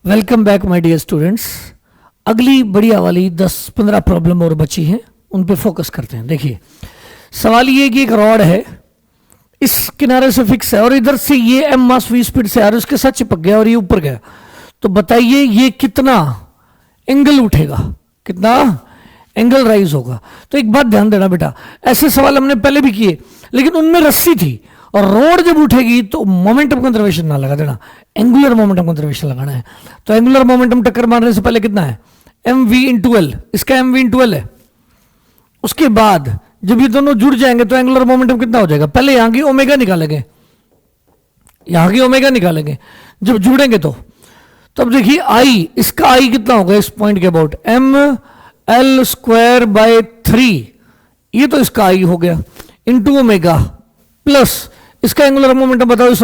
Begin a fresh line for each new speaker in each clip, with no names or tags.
Welcome back my dear students. अगली बढ़िया वाली 10-15 प्रॉब्लम और बची हैं, उन पे फोकस करते हैं। देखिए सवाल ये कि एक रॉड है, इस किनारे से फिक्स है और इधर से ये एम मास वी स्पीड से आ रहा है, उसके साथ चिपक गया और ये ऊपर गया। तो बताइए ये कितना एंगल उठेगा, कितना एंगल राइज होगा। तो एक बात ध्यान देना बेटा, ऐसे सवाल हमने पहले भी किए लेकिन उनमें रस्सी थी, और रोड जब उठेगी तो मोमेंटम कंजर्वेशन ना लगा देना, एंगुलर मोमेंटम कंजर्वेशन लगाना है। तो एंगुलर मोमेंटम टक्कर मारने से पहले कितना है, एम वी इंटू एल, इसका एम वी इंटू एल है। उसके बाद जब ये दोनों जुड़ जाएंगे तो एंगुलर मोमेंटम कितना हो जाएगा, पहले यहां की ओमेगा निकालेंगे, यहां की ओमेगा निकालेंगे जब जुड़ेंगे तो। तब देखिए आई, इसका आई कितना होगा इस पॉइंट के about, m l square by 3, ये तो इसका आई हो गया, इंटू ओमेगा प्लस इसका एंगुलर मोमेंटम बताओ इस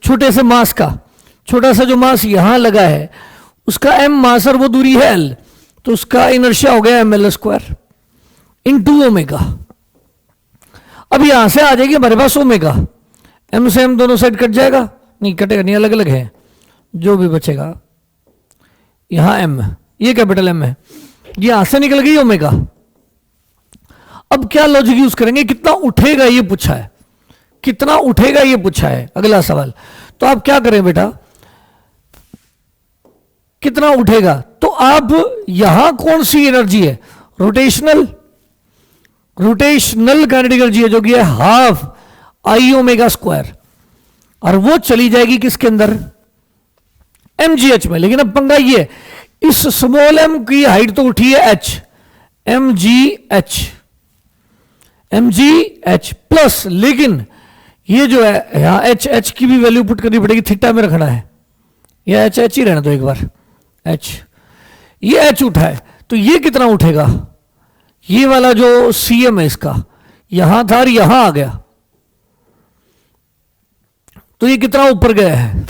छोटे से मास का, छोटा सा जो मास यहां लगा है उसका एम मास और वो दूरी है एल, तो उसका इनर्शिया हो गया m l square into omega. अब यहां से आ जाएगी हमारे पास ओमेगा, एम से एम दोनों साइड कट जाएगा, नहीं कटेगा नहीं, अलग अलग है, जो भी बचेगा यहां एम, ये कैपिटल एम है, ये यहां से निकल गई ओमेगा। अब क्या लॉजिक यूज करेंगे, कितना उठेगा ये पूछा है, कितना उठेगा ये पूछा है अगला सवाल। तो आप क्या करें बेटा, कितना उठेगा, तो आप यहां कौन सी एनर्जी है, रोटेशनल, रोटेशनल काइनेटिक एनर्जी है जो कि है हाफ आई ओमेगा स्क्वायर, और वो चली जाएगी किसके अंदर, mgh में। लेकिन अब पंगा ये, इस स्मॉल m की हाइट तो उठी है h, mgh प्लस, लेकिन ये जो है यहां h की भी वैल्यू पुट करनी पड़ेगी, थीटा में रखना है, या h ही रहना दो एक बार, h, ये h उठा है तो ये कितना उठेगा, ये वाला जो cm है इसका यहां था और यहां आ गया, तो ये कितना ऊपर गया है।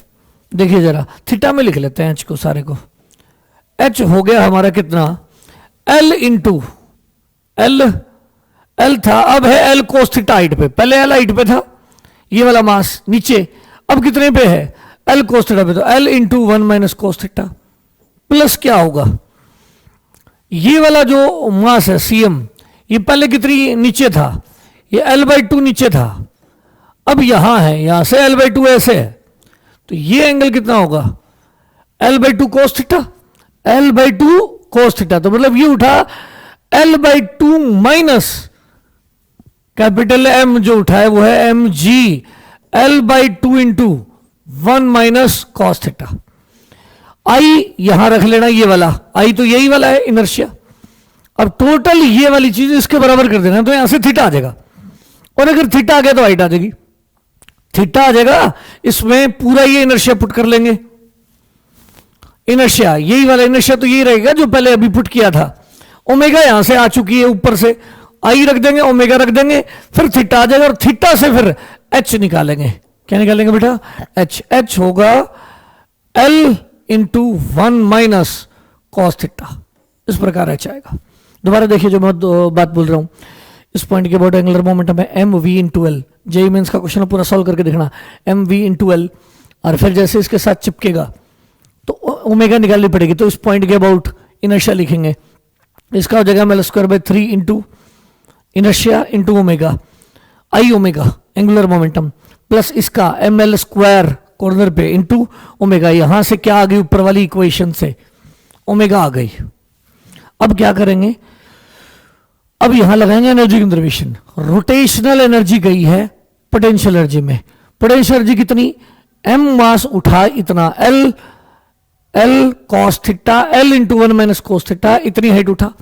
देखिए जरा थीटा में लिख लेते हैं h को, सारे को, h हो गया हमारा कितना, l इंटू l था, अब है l कोस थीटा हाइट पे, पहले l हाइट पे था ये वाला मास नीचे, अब कितने पे है, l कोस थीटा पे, तो l into 1 minus cos theta plus क्या होगा, ये वाला जो मास है cm, ये पहले कितनी नीचे था, ये l/2 नीचे था, अब यहां है, यहां से l/2 ऐसे है, तो ये एंगल कितना होगा, l/2 कोस थीटा, l/2 कोस थीटा, तो मतलब ये उठा l/2 माइनस कैपिटल M जो उठा है वो है mg l/2 into 1 minus cos theta. I यहां रख लेना, ये वाला आई तो यही वाला है इनर्शिया। अब टोटल ये वाली चीज इसके बराबर कर देना, तो यहां से थीटा आ जाएगा, और अगर थीटा आ गया तो हाइट आ जाएगी, थीटा आ जाएगा, इसमें पूरा ये इनर्शिया पुट कर लेंगे, इनर्शिया यही वाला इनर्शिया तो यही रहेगा जो पहले अभी पुट किया था। ओमेगा यहां से आ चुकी है ऊपर से, आई रख देंगे, ओमेगा रख देंगे, फिर थीटा आ जाएगा, और थीटा से फिर एच निकालेंगे। क्या निकालेंगे बेटा, एच होगा L into 1 minus cos theta, इस प्रकार एच आएगा। दोबारा देखिए जो मैं बात बोल रहा हूं, इस पॉइंट के अबाउट एंगुलर मोमेंटम है m v into l, JEE Mains का क्वेश्चन पूरा सॉल्व करके देखना, एम वी इंटू एल, और फिर जैसे इसके साथ चिपकेगा तो ओमेगा निकालनी पड़ेगी, तो इस पॉइंट के अबाउट इनर्शिया लिखेंगे, इसका हो जाएगा L square by 3 into inertia into omega, I omega angular momentum, plus इसका एम एल स्क्वायर कॉर्नर पे इंटू ओमेगा, यहां से क्या आ गई ऊपर वाली इक्वेशन से ओमेगा आ गई। अब क्या करेंगे, अब यहां लगाएंगे एनर्जी कंजर्वेशन, रोटेशनल एनर्जी गई है पोटेंशियल एनर्जी में, पोटेंशियल एनर्जी कितनी, एम मास उठा इतना, L cos theta, L into 1 minus cos theta, इतनी हाइट उठा,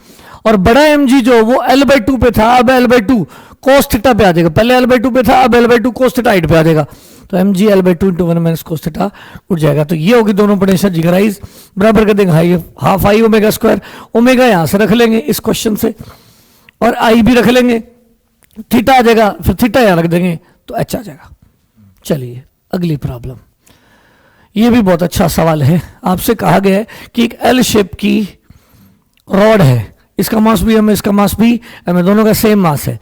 और बड़ा एम जी जो वो l/2 पे था, अब l/2 कोस थीटा पे आ जाएगा, पहले l/2 पे था, अब l/2 कोस थीटा हाइट पे आ जाएगा, तो m g l/2 into 1 minus cos theta उठ जाएगा। तो ये होगी दोनों पोटेंशियल जिगराइज, बराबर कर देंगे high half I omega square, omega यहां से रख लेंगे इस क्वेश्चन से, और आई भी रख लेंगे, थीटा आ जाएगा, फिर थीटा यहां रख देंगे तो एच आ जाएगा। चलिए अगली प्रॉब्लम, ये भी बहुत अच्छा सवाल है। आपसे कहा गया है कि एक एल शेप की रॉड है, इसका मास भी एम है, इसका मास भी एम है, दोनों का सेम मास है,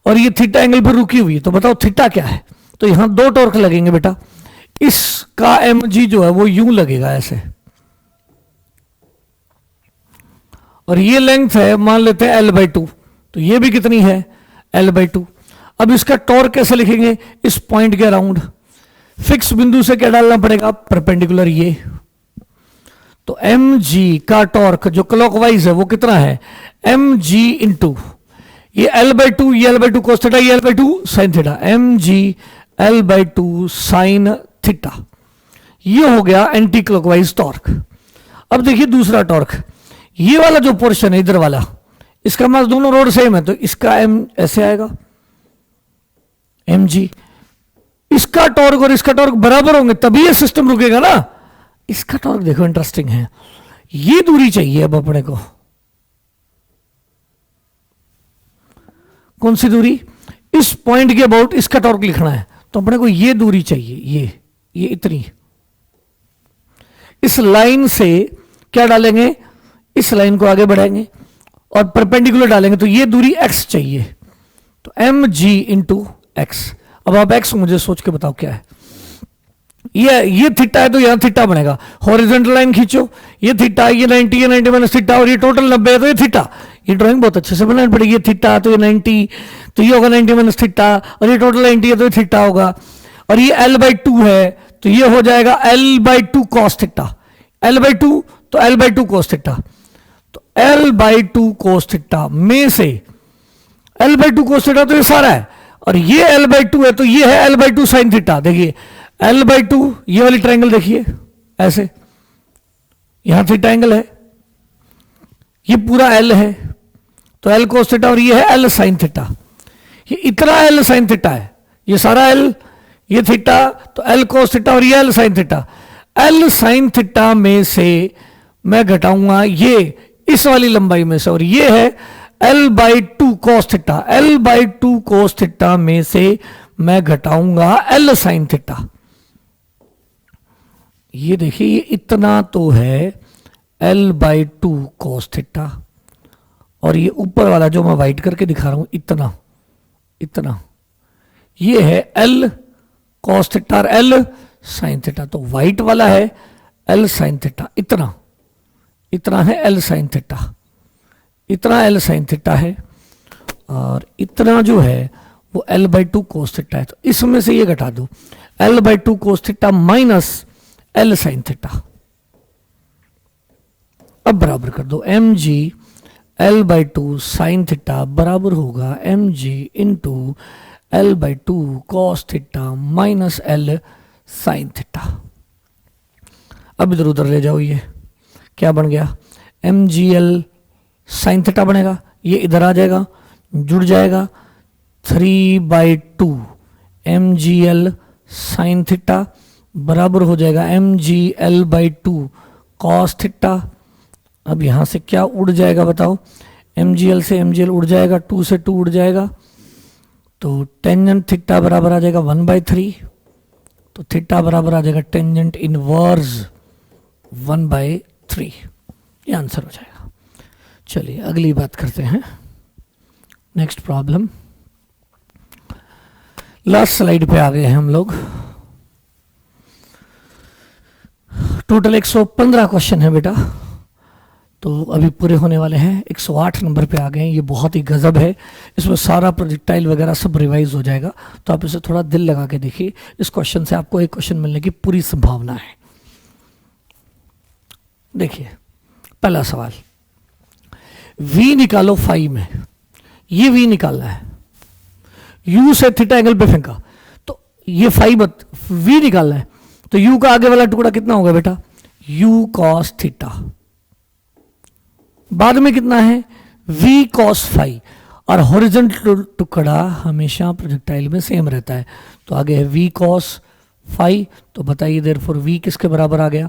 और ये थीटा एंगल पर रुकी हुई है, तो बताओ थीटा क्या है। तो यहां 2 टॉर्क लगेंगे बेटा, इसका एम जी जो है वो यूं लगेगा ऐसे, और ये लेंथ है, मान लेते हैं L/2, तो ये भी कितनी है, L/2। अब इसका टॉर्क कैसे लिखेंगे, इस पॉइंट के अराउंड फिक्स बिंदु से क्या डालना पड़ेगा, परपेंडिकुलर ये। तो mg का टॉर्क जो क्लॉकवाइज है वो कितना है, mg इंटू ये L/2, ये L/2 cos थीटा, ये L/2 sin theta, mg L/2 sin theta. ये हो गया एंटी क्लॉकवाइज टॉर्क। अब देखिए दूसरा टॉर्क, ये वाला जो पोर्शन है इधर वाला, इसका मास दोनों रोड सेम है, तो इसका m ऐसे आएगा mg। इसका टॉर्क और इसका टॉर्क बराबर होंगे तभी ये सिस्टम रुकेगा ना। इसका टॉर्क देखो इंटरेस्टिंग है, ये दूरी चाहिए अब अपने को, कौन सी दूरी, इस पॉइंट के अबाउट इसका टॉर्क लिखना है, तो अपने को ये दूरी चाहिए, ये इतनी। इस लाइन से क्या डालेंगे, इस लाइन को आगे बढ़ाएंगे और परपेंडिकुलर डालेंगे, तो ये दूरी x चाहिए, तो mg इंटू एक्स। अब आप x मुझे सोच के बताओ क्या है, ये थीटा है तो यहां थीटा बनेगा, हॉरिजॉन्टल लाइन खींचो, ये थीटा, ये 90, ये 90 माइनस थीटा, और ये टोटल 90 है तो ये थीटा। ये ड्राइंग बहुत अच्छे से बनानी पड़ेगी, ये थीटा तो ये 90, तो ये होगा 90 माइनस थीटा, और ये टोटल 90 है तो ये थीटा होगा, और ये L/2 है तो ये हो जाएगा L/2 cos थीटा, L/2 तो L/2 cos थीटा, तो L/2 cos थीटा में से L/2 cos थीटा तो ये सारा है, और ये L/2 है तो ये है L/2 sin थीटा। देखिए L/2, ये वाली ट्रायंगल देखिए ऐसे, यहां थीटा एंगल है, ये पूरा L है तो L cos थीटा, और ये है L sin थीटा, ये इतना L sin थीटा है, ये सारा L, ये थीटा तो L cos थीटा, और ये L sin theta. L sin theta में से मैं घटाऊंगा ये इस वाली लंबाई में से, और ये है L/2 cos theta, L/2 cos theta में से मैं घटाऊंगा L sin थीटा। ये देखिए ये इतना तो है L/2 cos थीटा, और ये ऊपर वाला जो मैं वाइट करके दिखा रहा हूं इतना ये है L cos थीटा और L sin थीटा। तो वाइट वाला है L sin थीटा, इतना है L sin थीटा, इतना L sin थीटा है, और इतना जो है वो L/2 cos थीटा है। तो इसमें से ये घटा दो, L/2 cos theta minus L sin theta. अब बराबर कर दो, mg L/2 sin थीटा बराबर होगा mg into L/2 cos theta minus L sin theta. अब इधर उधर ले जाओ, ये क्या बन गया, mgl sin थीटा बनेगा, ये इधर आ जाएगा, जुड़ जाएगा 3/2 mgl sin थीटा बराबर हो जाएगा mgl/2 cos थीटा। अब यहां से क्या उड़ जाएगा बताओ, mgl से mgl उड़ जाएगा, 2 से 2 उड़ जाएगा, तो टेंजेंट थीटा बराबर आ जाएगा 1/3, तो थीटा बराबर आ जाएगा टेंजेंट इनवर्स 1/3। ये आंसर हो जाएगा। चलिए अगली बात करते हैं, नेक्स्ट प्रॉब्लम। लास्ट स्लाइड पे आ गए हैं हम लोग। टोटल 115 क्वेश्चन है बेटा, तो अभी पूरे होने वाले हैं, 108 नंबर पे आ गए हैं। ये बहुत ही गजब है, इसमें सारा प्रोजेक्टाइल वगैरह सब रिवाइज हो जाएगा, तो आप इसे थोड़ा दिल लगा के देखिए। इस क्वेश्चन से आपको एक क्वेश्चन मिलने की पूरी संभावना है। देखिए पहला सवाल, v निकालो फाई में, ये v निकालना है, u से थीटा एंगल पे फेंका, तो ये फाई मत, v निकालना है, तो u का आगे वाला टुकड़ा कितना होगा बेटा, u cos थीटा, बाद में कितना है v cos फाई, और हॉरिजॉन्टल टुकड़ा हमेशा प्रोजेक्टाइल में सेम रहता है, तो आगे है v cos फाई। तो बताइए देयरफॉर v किसके बराबर आ गया,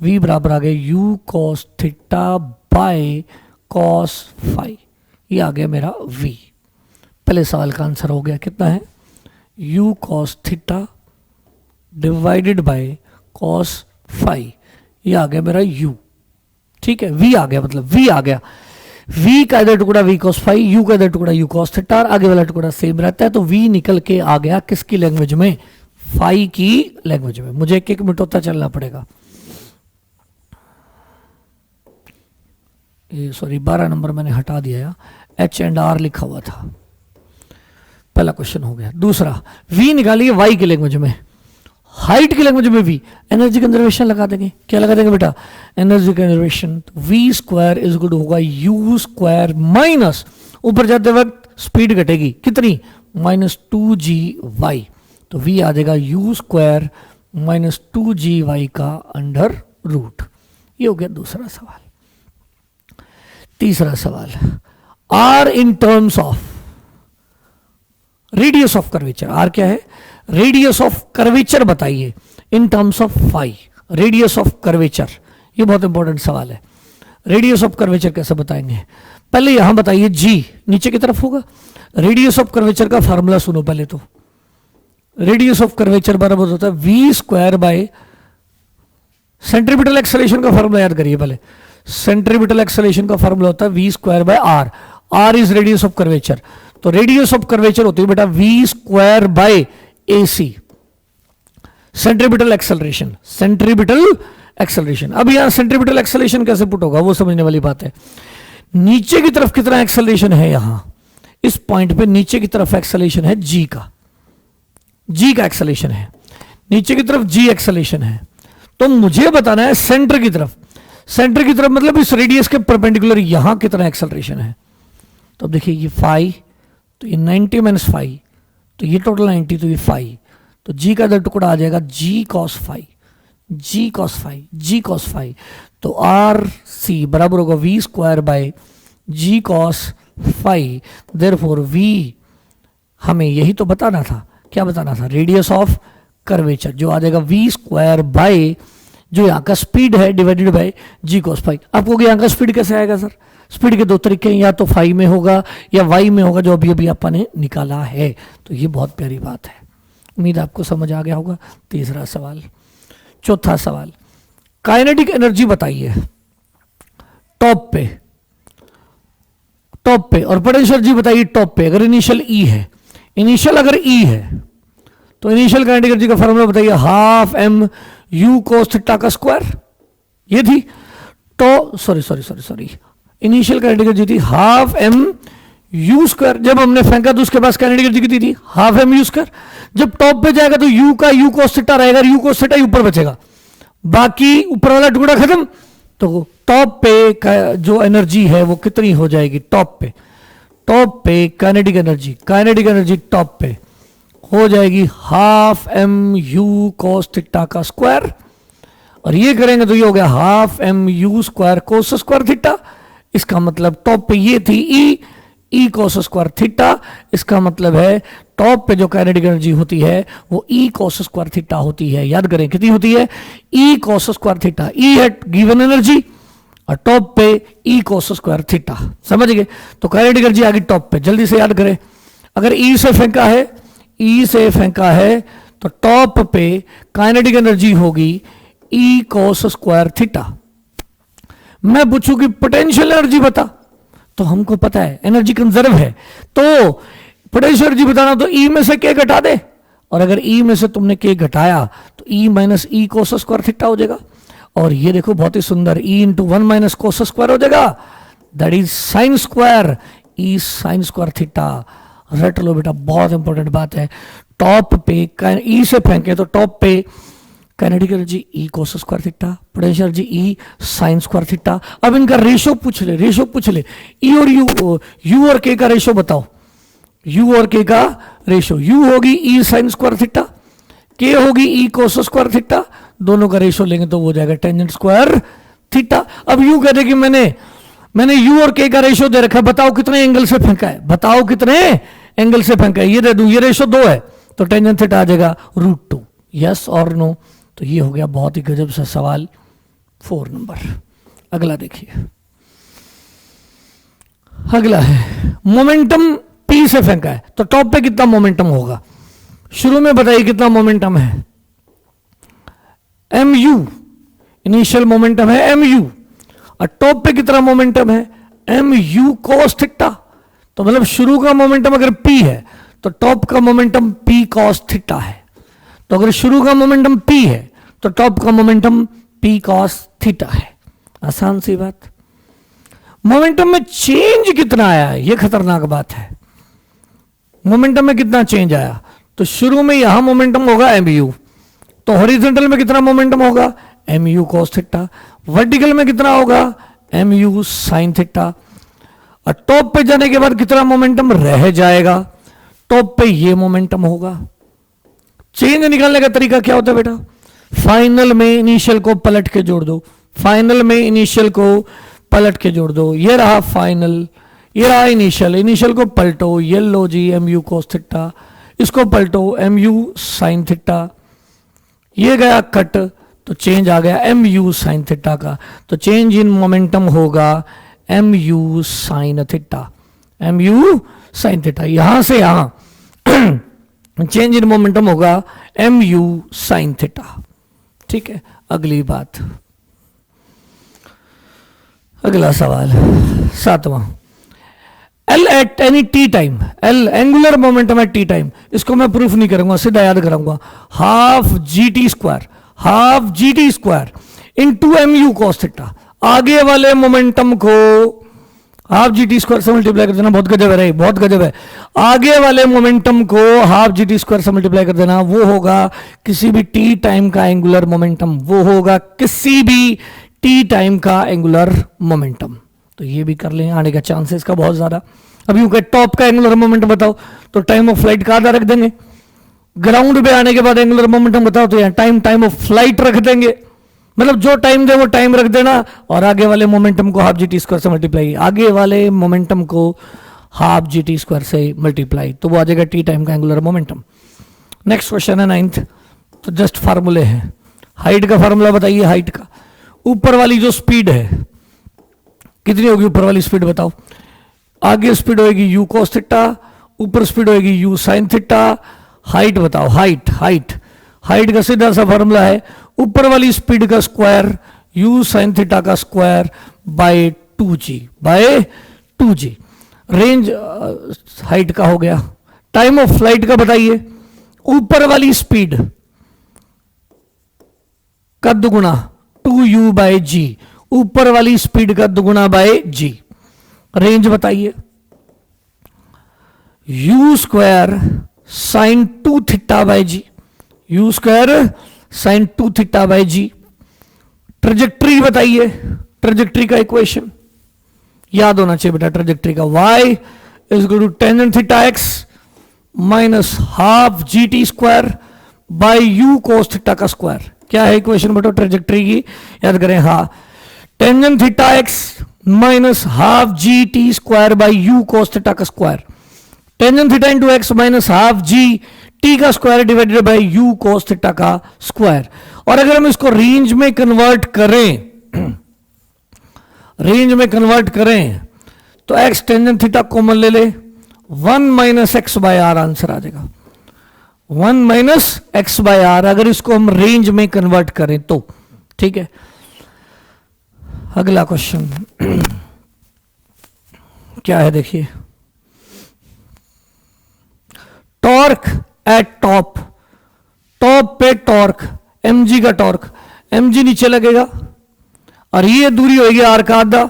v बराबर आ गया u cos theta by cos phi, ये आ गया मेरा v। पहले सवाल का आंसर हो गया, कितना है u cos theta divided by cos phi, ये आ गया मेरा u। ठीक है, v आ गया, मतलब v आ गया, v का इधर टुकड़ा v cos फाई, u का इधर टुकड़ा u cos थीटा, और आगे वाला टुकड़ा सेम रहता है, तो v निकल के आ गया किसकी लैंग्वेज में, फाई की लैंग्वेज में। मुझे एक एक मिनट होता चलना पड़ेगा। ये सॉरी 12 नंबर मैंने हटा दिया, एच एंड आर लिखा हुआ था। पहला क्वेश्चन हो गया। दूसरा, वी निकालिए वाई की लैंग्वेज में, हाइट की लैंग्वेज में वी, एनर्जी कंजर्वेशन लगा देंगे। क्या लगा देंगे बेटा? Energy conservation. V square is equal to होगा यू स्क्वायर माइनस, ऊपर जाते वक्त स्पीड घटेगी कितनी? -2g/y। तो वी आ जाएगा यू स्क्वायर -2g/y का अंडर रूट। ये हो गया दूसरा सवाल। तीसरा सवाल, r in terms of radius of curvature. R क्या है? रेडियस ऑफ कर्वेचर बताइए in terms of phi. Radius of curvature, ये बहुत इंपॉर्टेंट सवाल है। रेडियस ऑफ कर्वेचर कैसे बताएंगे? पहले यहां बताइए, जी नीचे की तरफ होगा। रेडियस ऑफ कर्वेचर का फार्मूला सुनो पहले तो। रेडियस ऑफ कर्वेचर बराबर होता है v square by, centripetal acceleration का फार्मूला याद करिए पहले। सेंट्रीपिटल एक्सेलरेशन का फार्मूला होता है v square by r. R is radius of curvature. तो रेडियस ऑफ कर्वेचर होती है बेटा v square by AC, centripetal acceleration. Centripetal acceleration, अब यहां सेंट्रीपिटल एक्सेलरेशन कैसे पुट होगा वो समझने वाली बात है। नीचे की तरफ कितना एक्सेलरेशन है? यहां इस पॉइंट पे नीचे की तरफ एक्सेलरेशन है जी का, जी का एक्सेलरेशन है नीचे की तरफ, जी एक्सेलरेशन है। तो मुझे बताना है सेंटर की तरफ, सेंटर की तरफ मतलब इस रेडियस के परपेंडिकुलर यहां कितना एक्सेलरेशन है। तो अब देखिए ये फाई, तो ये 90 माइनस फाई, तो ये टोटल 90, तो ये फाई, तो जी का इधर टुकड़ा आ जाएगा g cos phi, g cos phi, g cos phi. तो आर सी बराबर होगा v square by g cos phi. Therefore v, हमें यही तो बताना था। क्या बताना था? रेडियस ऑफ कर्वेचर, जो आ जाएगा वी स्क्वायर बाय जो यहाँ का स्पीड है divided by g cos phi. आपको यहाँ का स्पीड कैसे आएगा सर? स्पीड के दो तरीके हैं, या तो फाई में होगा या वाई में होगा, जो अभी अभी आपने निकाला है। तो ये बहुत प्यारी बात है, उम्मीद आपको समझ आ गया होगा। तीसरा सवाल। चौथा सवाल, काइनेटिक एनर्जी बताइए टॉप पे, टॉप पे, और पोटेंशियल एनर्जी बताइए टॉप पे। अगर इनिशियल ई है, इनिशियल अगर ई है तो इनिशियल काइनेटिक एनर्जी का फॉर्मूला बताइए, half m u cos theta का स्क्वायर। ये थी तो सॉरी इनिशियल काइनेटिक एनर्जी थी हाफ एम यू स्क्वायर। जब हमने फेंका तो उसके पास काइनेटिक एनर्जी कितनी थी? Half m u square. जब टॉप पे जाएगा तो यू का यू कोस थीटा रहेगा, यू कोस थीटा ऊपर बचेगा, बाकी ऊपर वाला टुकड़ा खत्म। तो टॉप पे जो एनर्जी है वो कितनी हो जाएगी? टॉप पे काइनेटिक एनर्जी टॉप पे हो जाएगी half m u cos theta का स्क्वायर, और ये करेंगे तो ये हो गया half m u square cos square theta. इसका मतलब टॉप पे ये थी ई कोस स्क्वायर थीटा। इसका मतलब है टॉप पे जो काइनेटिक एनर्जी होती है वो ई कोस स्क्वायर थीटा होती है। याद करें कितनी होती है? ई कोस स्क्वायर थीटा। ई है गिवन एनर्जी और टॉप पे ई कोस स्क्वायर थीटा। समझ गए? तो काइनेटिक एनर्जी आ गई टॉप पे। जल्दी से याद करें, अगर ई से फेंका है तो टॉप पे काइनेटिक एनर्जी होगी ई कोस स्क्वायर थीटा। मैं पूछूं कि पोटेंशियल एनर्जी बता, तो हमको पता है एनर्जी कंजर्व है, तो पोटेंशियल एनर्जी बताना तो ई में से के घटा दे, और अगर ई में से तुमने के घटाया तो ई माइनस ई कोस स्क्वायर थीटा हो जाएगा। और ये देखो बहुत ही सुंदर, E into 1 minus cos square हो जाएगा, that is sine square, E sign square theta. रट लो बेटा, बहुत इंपॉर्टेंट बात है। टॉप पे ई से फेंके तो टॉप पे काइनेटिक एनर्जी ई कोस square theta, potential energy E sign square theta. अब इनका रेशो पूछ ले, ई और यू और के का रेशो बताओ। यू और के का रेशो, यू होगी ई साइन स्क्वायर थीटा, के होगी ई कोस स्क्वायर थीटा। दोनों का रेशो लेंगे तो वो हो जाएगा टेंजेंट स्क्वायर थीटा। अब यू कहते कि मैंने यू और के का रेशो दे रखा है, बताओ कितने एंगल से फेंका है, बताओ कितने एंगल से फेंका है। ये दे दूं, ये रेशो 2 है तो टेंजेंट थीटा आ जाएगा √2। यस और नो? तो ये हो गया बहुत ही गजब सा सवाल 4 नंबर। अगला देखिए, अगला है मोमेंटम पी से फेंका है तो टॉप पे कितना मोमेंटम होगा? शुरू में बताइए कितना मोमेंटम है? एम यू, इनिशियल मोमेंटम है एम यू, और टॉप पे कितना मोमेंटम है? M u cos theta. तो मतलब शुरू का मोमेंटम अगर पी है तो टॉप का मोमेंटम पी कॉस थीटा है। तो अगर शुरू का मोमेंटम पी है तो टॉप का मोमेंटम पी कॉस थीटा है। आसान सी बात। मोमेंटम में चेंज कितना आया है, ये खतरनाक बात है। मोमेंटम में कितना चेंज आया, तो शुरू में यहां मोमेंटम होगा mu, तो हॉरिजॉन्टल में कितना मोमेंटम होगा mu cos थीटा, वर्टिकल में कितना होगा mu sin थीटा, और टॉप पे जाने के बाद कितना मोमेंटम रह जाएगा, टॉप पे ये मोमेंटम होगा। चेंज निकालने का तरीका क्या होता है बेटा, फाइनल में इनिशियल को पलट के जोड़ दो, फाइनल में इनिशियल को पलट के जोड़ दो, ये रहा फाइनल, ये रहा इनिशियल, इनिशियल को पलटो, ये लो जी mu cos थीटा, इसको पलटो mu sin थीटा, ये गया कट, तो चेंज आ गया mu sin थीटा का, तो चेंज इन मोमेंटम होगा mu sin theta, mu sin theta, यहां से यहां चेंज इन मोमेंटम होगा mu sin थीटा। ठीक है, अगली बात, अगला सवाल 7वां, L at any T time, L angular momentum at T time, इसको मैं प्रूफ नहीं करूंगा, सीधा याद कराऊंगा, half GT square, half GT square into mu cos theta, आगे वाले मोमेंटम को हाफ GT स्क्वायर से मल्टीप्लाई कर देना, बहुत गजब है, बहुत गजब है, आगे वाले मोमेंटम को हाफ GT स्क्वायर से मल्टीप्लाई कर देना, वो होगा किसी भी टी टाइम का एंगुलर मोमेंटम, वो होगा किसी भी टी टाइम का एंगुलर मोमेंटम। तो ये भी कर लें, आने का चांस है इसका बहुत ज्यादा। अब यूं टॉप का एंगुलर मोमेंटम बताओ, तो टाइम ऑफ फ्लाइट का आधा रख देंगे, ग्राउंड पे आने के बाद एंगुलर मोमेंटम बताओ, तो यहाँ टाइम ऑफ फ्लाइट रख देंगे, मतलब जो टाइम दे वो टाइम रख देना, और आगे वाले मोमेंटम को हाफ GT स्क्वायर से मल्टीप्लाई, आगे वाले मोमेंटम को हाफ GT स्क्वायर से मल्टीप्लाई, तो वो आ जाएगा टी टाइम का एंगुलर मोमेंटम। नेक्स्ट क्वेश्चन है 9th, तो जस्ट फार्मूले हैं, हाइट का फार्मूला बताइए, हाइट का, ऊपर वाली जो स्पीड है कितनी होगी, ऊपर वाली स्पीड बताओ, आगे स्पीड होगी u cos थीटा, ऊपर स्पीड होगी u sin थीटा, हाइट बताओ, हाइट हाइट हाइट का सीधा सा फॉर्मूला है ऊपर वाली स्पीड का स्क्वायर u sin थीटा का square by 2g। Range height का हो गया। टाइम ऑफ फ्लाइट का बताइए, ऊपर वाली स्पीड का दुगुना 2u बाय g, ऊपर वाली स्पीड का दुगुना बाय g। रेंज बताइए, u square sine 2 theta by g, u square sine 2 theta by g। Trajectory बताइए, ट्रेजेक्ट्री का इक्वेशन याद होना चाहिए बेटा, ट्रेजेक्ट्री का y is equal to tangent theta x minus half GT square by u cos theta का स्क्वायर। क्या है इक्वेशन बेटा ट्रेजेक्ट्री की, याद करें, हाँ, tangent theta x minus half GT square by u cos theta का square, tangent theta into x minus half GT का square divided bye u cos theta का स्क्वायर। और अगर हम इसको रेंज में कन्वर्ट करें, रेंज में कन्वर्ट करें, तो x टेंजेंट थीटा कॉमन ले ले, 1 minus x by r answer आ जाएगा, 1 माइनस एक्स बाय आर, अगर इसको हम रेंज में कन्वर्ट करें तो। ठीक है, अगला क्वेश्चन क्या है देखिए, टॉर्क एट टॉप, टॉप पे टॉर्क mg का टॉर्क, mg नीचे लगेगा और ये दूरी होगी r का आधा,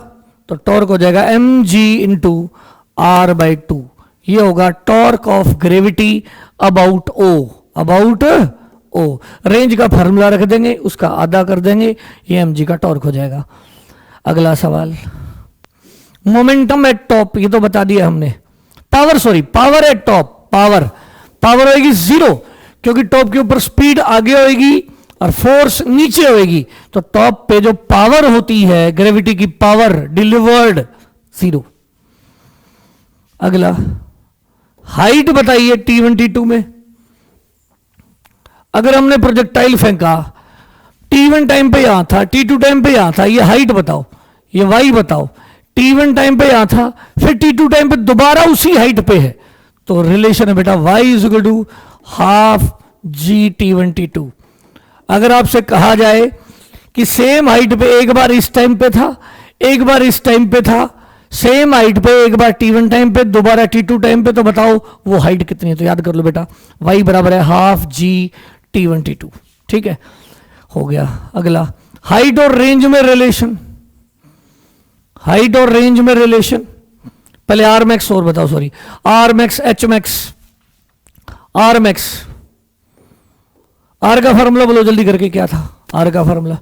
तो टॉर्क हो जाएगा mg इंटू r बाई 2। ये होगा torque of gravity about o, about o। Range का फार्मूला रख देंगे, उसका आधा कर देंगे, ये mg का टॉर्क हो जाएगा। अगला सवाल, मोमेंटम एट टॉप, ये तो बता दिया हमने। Power, sorry, power eight top, power होगी 0, क्योंकि टॉप के ऊपर स्पीड आगे होगी और फोर्स नीचे होगी, तो टॉप पे जो पावर होती है ग्रेविटी की पावर डिलीवर्ड 0। अगला, हाइट बताइए T1 T2 में। अगर हमने प्रोजेक्टाइल फेंका, T1 टाइम पे यहां था, T2 टाइम पे यहां था, ये हाइट बताओ, ये y बताओ। T1 टाइम पे यहां था, फिर T2 टाइम पे दोबारा उसी हाइट पे है, तो रिलेशन है बेटा y is equal to half g T1 T2। अगर आपसे कहा जाए कि सेम हाइट पे एक बार इस टाइम पे था, एक बार इस टाइम पे था, सेम हाइट पे एक बार T1 टाइम पे, दोबारा T2 टाइम पे, तो बताओ वो हाइट कितनी है। तो याद कर लो बेटा, y बराबर है हाफ g T1 T2। ठीक है, हो गया। अगला, हाइट और रेंज में रिलेशन, हाइट और रेंज में रिलेशन, पहले आर मैक्स और बताओ, sorry, r max h max, r max, r का फॉर्मूला बोलो जल्दी करके, क्या था आर का formula?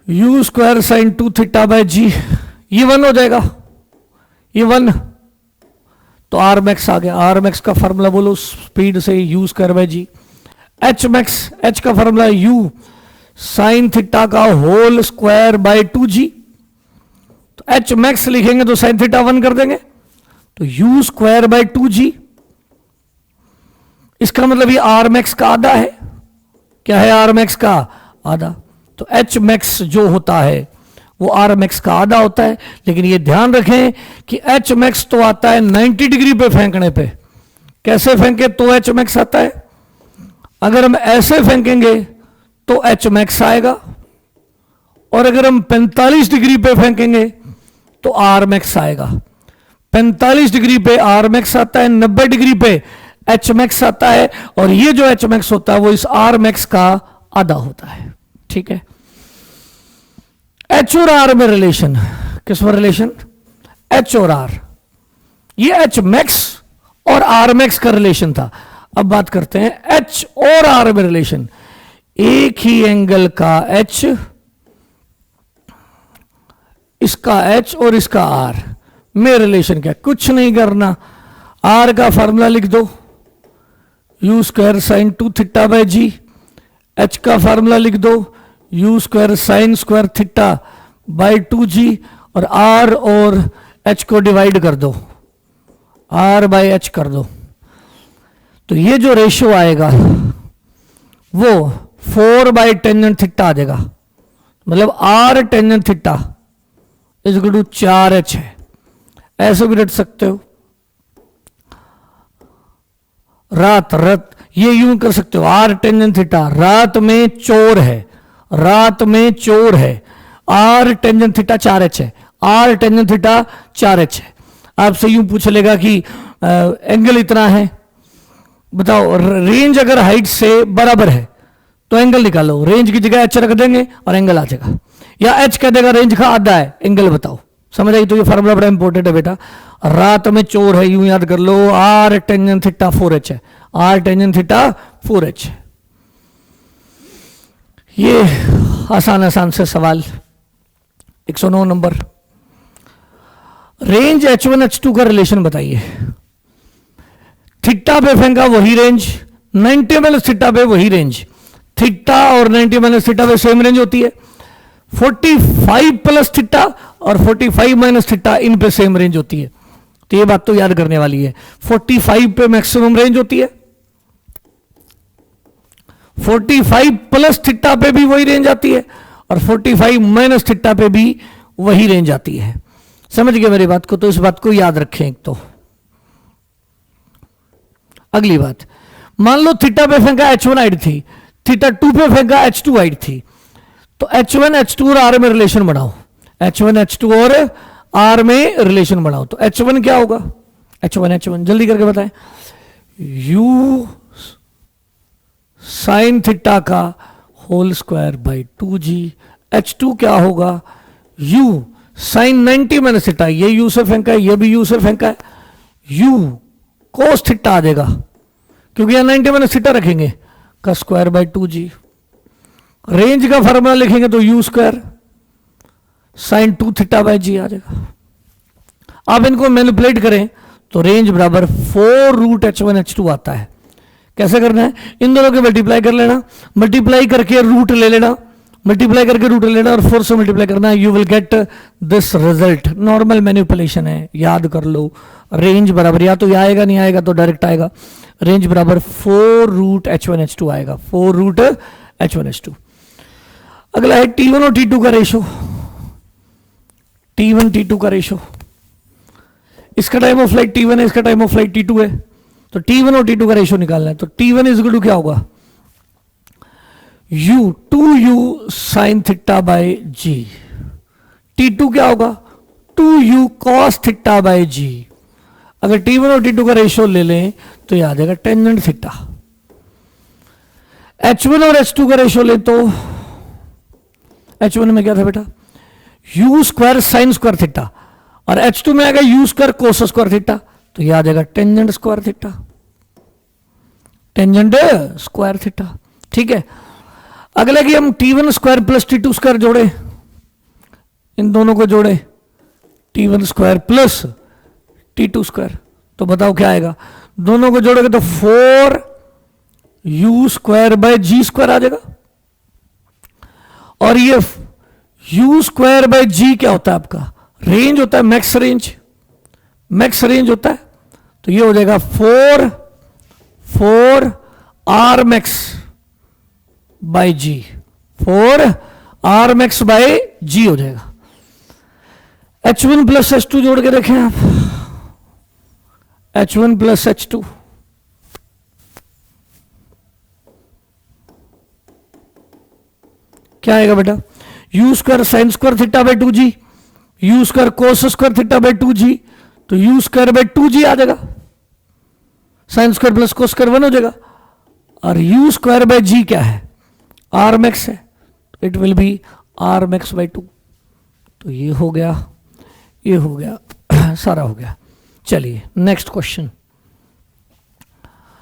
U square sine 2 theta by g, ये 1 हो जाएगा, ये 1, तो आर मैक्स आ गया। आर मैक्स का फॉर्मूला बोलो स्पीड से, u square by g. H max, h का फॉर्मूला यू साइन थीटा का होल स्क्वायर बाय 2g, तो एच मैक्स लिखेंगे तो साइन थीटा 1 कर देंगे, तो यू स्क्वायर बाय 2g, इसका मतलब ये आर मैक्स का आधा है। क्या है? आर मैक्स का आधा। तो एच मैक्स जो होता है वो आर मैक्स का आधा होता है। लेकिन ये ध्यान रखें कि एच मैक्स तो आता है 90 डिग्री पे फेंकने पे। कैसे फेंके तो एच मैक्स आता है? अगर हम ऐसे फेंकेंगे तो एच मैक्स आएगा, और अगर हम 45 डिग्री पे फेंकेंगे तो आर मैक्स आएगा। 45 डिग्री पे आर मैक्स आता है, 90 डिग्री पे एच मैक्स आता है, और ये जो एच मैक्स होता है वो इस आर मैक्स का आधा होता है। ठीक है। एच और आर में रिलेशन, किस में रिलेशन? एच और आर, ये एच मैक्स और आर मैक्स का रिलेशन था। अब बात करते हैं एच और आर में रिलेशन। एक ही एंगल का एच, इसका एच और इसका आर में रिलेशन क्या? कुछ नहीं करना, आर का फॉर्मूला लिख दो, u square sine 2 theta by g. H का फॉर्मूला लिख दो, u square sine square theta by 2g, और आर और एच को डिवाइड कर दो, आर बाय एच कर दो। तो ये जो रेशियो आएगा वो 4 बाय टेंजेंट थीटा आ जाएगा। मतलब r tangent theta is equal to 4h है। ऐसे भी रट सकते हो, रात रात ये यूं कर सकते हो, आर टेंजेंट थीटा, रात में चोर है, रात में चोर है, आर टेंजेंट थीटा 4h है, आर टेंजेंट थीटा 4h है। आपसे यूं पूछ लेगा कि एंगल इतना है, बताओ रेंज अगर हाइट से बराबर है तो एंगल निकालो, रेंज की जगह एच रख देंगे और एंगल आ जाएगा, या एच कह देगा रेंज का आधा है, एंगल बताओ। समझ आई? तो ये फॉर्मूला बड़ा इंपॉर्टेंट है बेटा। रात में चोर है, यूं याद कर लो, आर टेंजेंट थीटा 4h है, आर टेंजेंट थीटा 4h है। ये आसान आसान से सवाल। 109 नंबर, रेंज H1 H2 का रिलेशन बताइए। थीटा पे फेंका वही रेंज, 90 माइनस थीटा पे वही रेंज। थीटा और 90 माइनस थीटा पे सेम रेंज होती है। 45 प्लस थीटा और 45 माइनस थीटा इन पे सेम रेंज होती है। तो ये बात तो याद करने वाली है। 45 पे मैक्सिमम रेंज होती है, 45 प्लस थीटा पे भी वही रेंज आती है, और 45 माइनस थीटा पे भी वही रेंज आती है। समझ गए मेरी बात को? तो इस बात को याद रखें। एक तो अगली बात, मान लो थीटा पे फेंका H1 हाइट थी, थीटा 2 पे फेंका H2 हाइट थी, तो H1 H2 और R में रिलेशन बनाओ, H1 H2 और R में रिलेशन बनाओ। तो H1 क्या होगा? H1 जल्दी करके बताएं। U साइन थीटा का whole square by 2g। H2 क्या होगा? U साइन 90 माइनस थीटा, ये U से फेंका है, ये भी U से फेंका है, U कोस थीटा आ जाएगा, क्योंकि यहां 90 माइनस थीटा रखेंगे, का स्क्वायर बाई 2g। रेंज का फॉर्मूला लिखेंगे तो U square sine 2 theta by g आ जाएगा। आप इनको मैनिपुलेट करें तो रेंज बराबर 4 रूट H1 H2 आता है। कैसे करना है? इन दोनों के मल्टीप्लाई कर लेना, मल्टीप्लाई करके रूट ले लेना, मल्टीप्लाई करके रूट ले लेना, और 4 से मल्टीप्लाई करना, you will get this result. Normal manipulation है, याद कर लो। रेंज बराबर, या तो ये आएगा, नहीं आएगा तो डायरेक्ट आएगा, रेंज बराबर 4 रूट H1 H2 आएगा, 4 रूट H1 H2। अगला है T1 और T2 का रेशो, T1 T2 का रेशो। इसका टाइम ऑफ फ्लाइट T1 है, इसका टाइम ऑफ फ्लाइट T2 है, तो T1 और T2 का रेशो निकालना है। तो T1 इज इक्वल टू क्या होगा? U 2U sine theta by g. T2 क्या होगा? 2U कॉस थीटा बाई जी। अगर T1 और T2 का रेशो ले लें तो यह आ जाएगा टेंजेंट थीटा। H1 और H2 का रेशो ले तो H1 में क्या था बेटा? You square sine square theta, और H2 में आएगा you square cos square theta, तो ये आ जाएगा tangent square theta, tangent square theta. ठीक है, अगले की हम T1 square plus T2 square जोड़े, इन दोनों को जोड़े, T1 square plus T2 square, तो बताओ क्या आएगा, दोनों को जोड़ोगे तो 4u square by g square आ जाएगा। और ये u स्क्वायर बाय जी क्या होता है आपका, रेंज होता है, मैक्स रेंज, मैक्स रेंज होता है, तो ये हो जाएगा 4 r max by g, 4 r max by g हो जाएगा। H1 प्लस H2 जोड़ के देखें आप, H1 प्लस H2, क्या आएगा बेटा, you square sine square theta by 2g, you square cos square theta by 2g, तो यू स्क्वायर बाय 2g आ जाएगा, sine square plus cos square 1 हो जाएगा, और यू स्क्वायर बाय जी क्या है, आर मैक्स है, it will be are max bye 2। तो ये हो गया, ये हो गया, सारा हो गया। चलिए नेक्स्ट क्वेश्चन,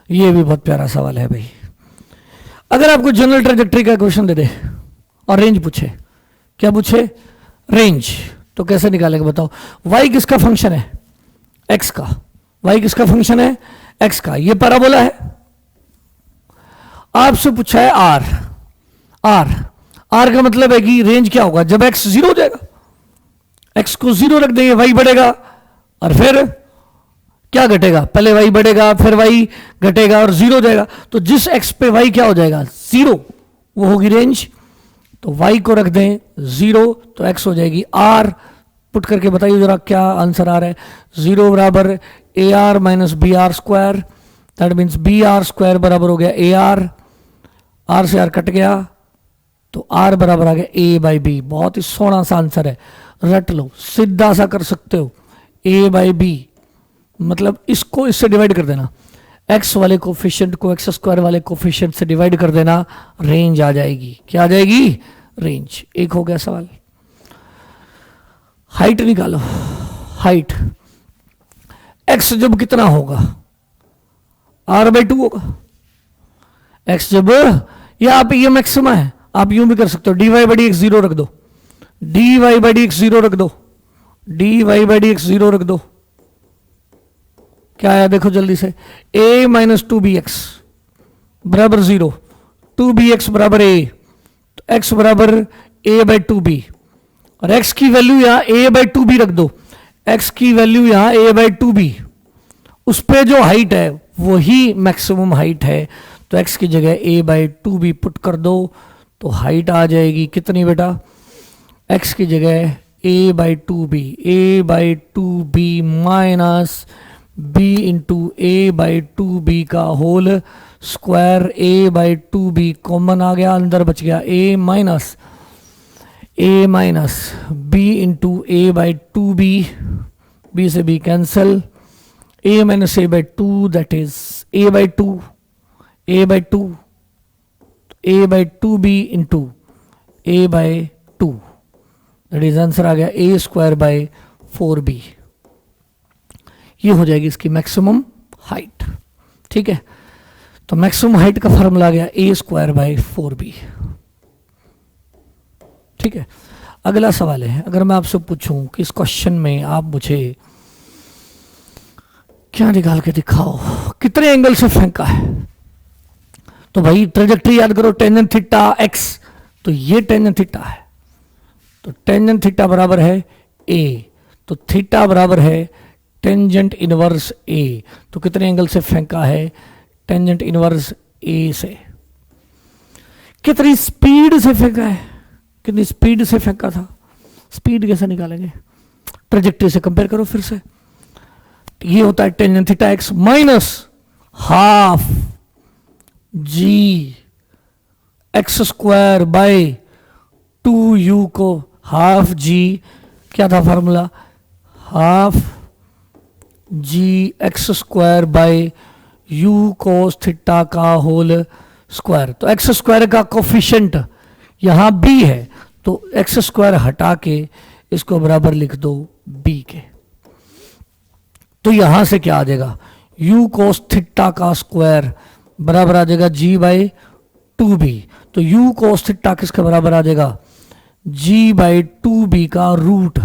ये भी बहुत प्यारा सवाल है भाई। अगर आपको जनरल ट्रेजेक्टरी का क्वेश्चन दे दे और रेंज पूछे, क्या पूछे, रेंज, तो कैसे निकालेंगे बताओ। y किसका फंक्शन है, x का, y किसका फंक्शन है, x का, ये पैराबोला है, आपसे पूछा है r, r का मतलब है कि रेंज क्या होगा जब x 0 हो जाएगा, x को 0 रख देंगे, y बढ़ेगा, और फिर क्या घटेगा, पहले y बढ़ेगा फिर y घटेगा और 0 हो जाएगा, तो जिस x पे y क्या हो जाएगा 0, वो होगी रेंज। तो y को रख दें 0, तो x हो जाएगी r, पुट करके बताइए जरा क्या आंसर आ रहा है, 0 बराबर a r minus b r square, that means b r square बराबर हो गया ए आर, आर से आर कट गया, तो r बराबर आ गया a बाई बी। बहुत ही सोना सा आंसर है, रट लो, सीधा सा कर सकते हो, a बाई बी, मतलब इसको इससे डिवाइड कर देना, x वाले कोफिशिएंट को x स्क्वायर वाले कोफिशिएंट से डिवाइड कर देना, रेंज आ जाएगी, क्या आ जाएगी, रेंज। एक हो गया सवाल। हाइट निकालो, हाइट x जब कितना होगा, r बाई 2 होगा, x जब, या आप ये मैक्सिमा है, आप यूं भी कर सकते हो, dy बाई डी एक्स 0 रख दो, dy बाई डी एक्स 0 रख दो, dy बाई डी एक्स 0 रख दो, क्या आया देखो जल्दी से, a माइनस 2bx बराबर 0, 2bx बराबर a, तो x बराबर a बाई 2b, और x की वैल्यू यहां a बाई 2b रख दो, x की वैल्यू यहां a बाई 2b, उस पे जो हाइट है वही मैक्सिमम हाइट है, तो x की जगह a बाई 2b पुट कर दो, तो हाइट आ जाएगी कितनी बेटा, x की जगह a by 2b, a by 2b minus b into a by 2b का whole square, a by 2b common आ गया, अंदर बच गया a minus b into a by 2b, b से b cancel, a minus a by 2 that is a by 2, a by 2b into a by 2, that is answer आ गया a square by 4b। ये हो जाएगी इसकी maximum height. ठीक है, तो मैक्सिमम हाइट का फॉर्मूला आ गया a स्क्वायर बाई 4b। ठीक है, अगला सवाल है, अगर मैं आपसे पूछूं कि इस क्वेश्चन में आप मुझे क्या निकाल के दिखाओ, कितने एंगल से फेंका है, तो भाई ट्रेजेक्टरी याद करो, टेंजेंट थीटा x, तो ये टेंजेंट थीटा है, तो टेंजेंट थीटा बराबर है a, तो थीटा बराबर है टेंजेंट इनवर्स a, तो कितने एंगल से फेंका है, टेंजेंट इनवर्स a से, कितनी स्पीड से फेंका है, कितनी स्पीड से फेंका था, स्पीड कैसे निकालेंगे, ट्रेजेक्टरी से कंपेयर करो फिर से, ये होता है tangent theta x minus half g x square by 2u को हाफ जी, क्या था formula, half g x square by u cos theta का होल स्क्वायर, तो एक्स स्क्वायर का कोफिशिएंट यहां b है, तो एक्स स्क्वायर हटा के इसको बराबर लिख दो बी के। तो यहां से क्या आ जाएगा, यू कोस थीटा का स्क्वायर बराबर आ जाएगा जी बाई 2b। तो यू कोस थीटा किसके बराबर आ जाएगा, जी बाई 2b का रूट।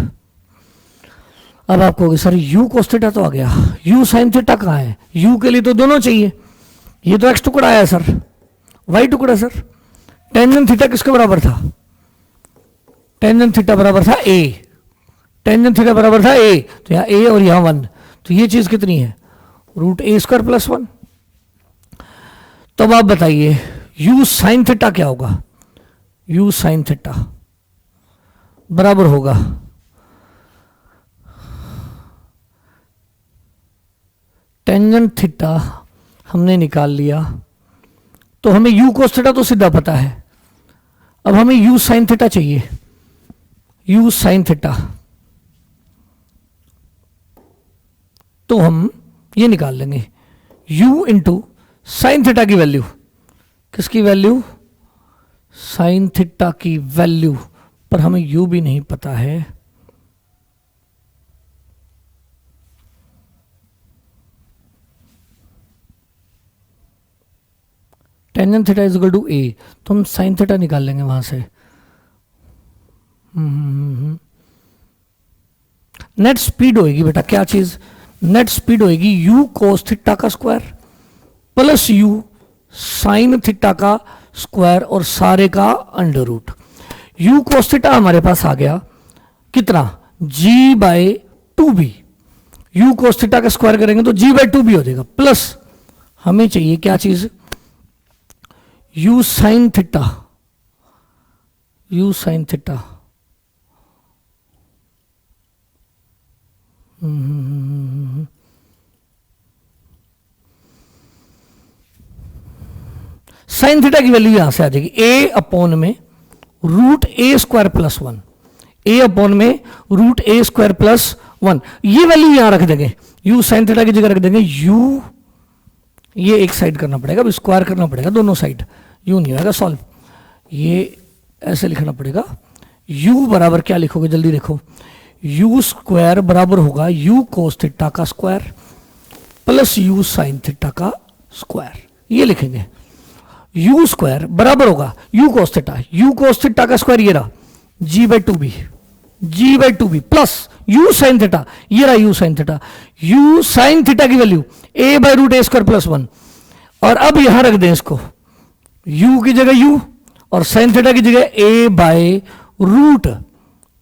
अब आप कहोगे सर यू कोस थीटा तो आ गया, यू साइन थीटा कहाँ है, यू के लिए तो दोनों चाहिए। ये तो एक्स टुकड़ा आया सर, वाई टुकड़ा सर। टेंजेंट थीटा किसके बराबर था, टेंजेंट थीटा बराबर था ए, टेंजेंट थीटा बराबर था ए, तो यहाँ ए और यहाँ 1, तो ये चीज कितनी है, रूट ए स्क्वायर प्लस 1। तो अब आप बताइए यू साइन थीटा क्या होगा, यू साइन थीटा बराबर होगा टेंजेंट थीटा हमने निकाल लिया, तो हमें यू कोस थीटा तो सीधा पता है। अब हमें यू साइन थीटा चाहिए, यू साइन थीटा, तो हम ये निकाल लेंगे u इंटू साइन थीटा की वैल्यू, किसकी वैल्यू, साइन थीटा की वैल्यू, पर हमें u भी नहीं पता है। Tangent theta is equal to a, तो हम साइन थीटा निकाल लेंगे वहां से। नेट स्पीड होएगी बेटा क्या चीज, नेट स्पीड होएगी u कोस थीटा का square plus u sine theta का स्क्वायर और सारे का अंडर रूट। u कोस थीटा हमारे पास आ गया कितना, g by 2b। u cos theta का स्क्वायर करेंगे तो g बाय 2b हो जाएगा, प्लस हमें चाहिए क्या चीज, u sine theta, u sine theta sine theta की वैल्यू यहां से आ जाएगी a अपॉन में root a square plus 1, a upon में रूट ए स्क्वायर प्लस 1। ये वैल्यू यहां रख देंगे, u साइन थीटा की जगह रख देंगे u, ये एक साइड करना पड़ेगा, अब स्क्वायर करना पड़ेगा दोनों साइड, u नहीं होगा सॉल्व, ये ऐसे लिखना पड़ेगा। u बराबर क्या लिखोगे जल्दी देखो, u स्क्वायर बराबर होगा u कोस थीटा का square plus u sine theta का स्क्वायर, ये लिखेंगे। u स्क्वायर बराबर होगा u कोस थीटा, u कोस थीटा का स्क्वायर ये रहा g by 2b, g by 2b plus u sine theta, ये रहा u sine theta, u sine theta की value a by root a square plus 1। और अब यहां रख दें इसको, u की जगह u और साइन थीटा की जगह a by root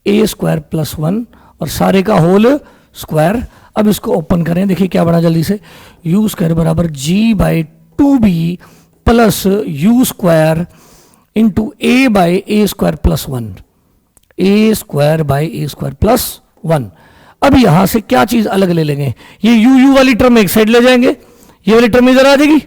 a square plus 1 और सारे का होल स्क्वायर। अब इसको ओपन करें, देखिए क्या बना जल्दी से, u स्क्वायर बराबर g by 2b plus u square into a by A square plus 1, A square by A square plus 1। अब यहां से क्या चीज अलग ले लेंगे, ये u वाली टर्म एक साइड ले जाएंगे, ये वाली टर्म इधर आ जाएगी,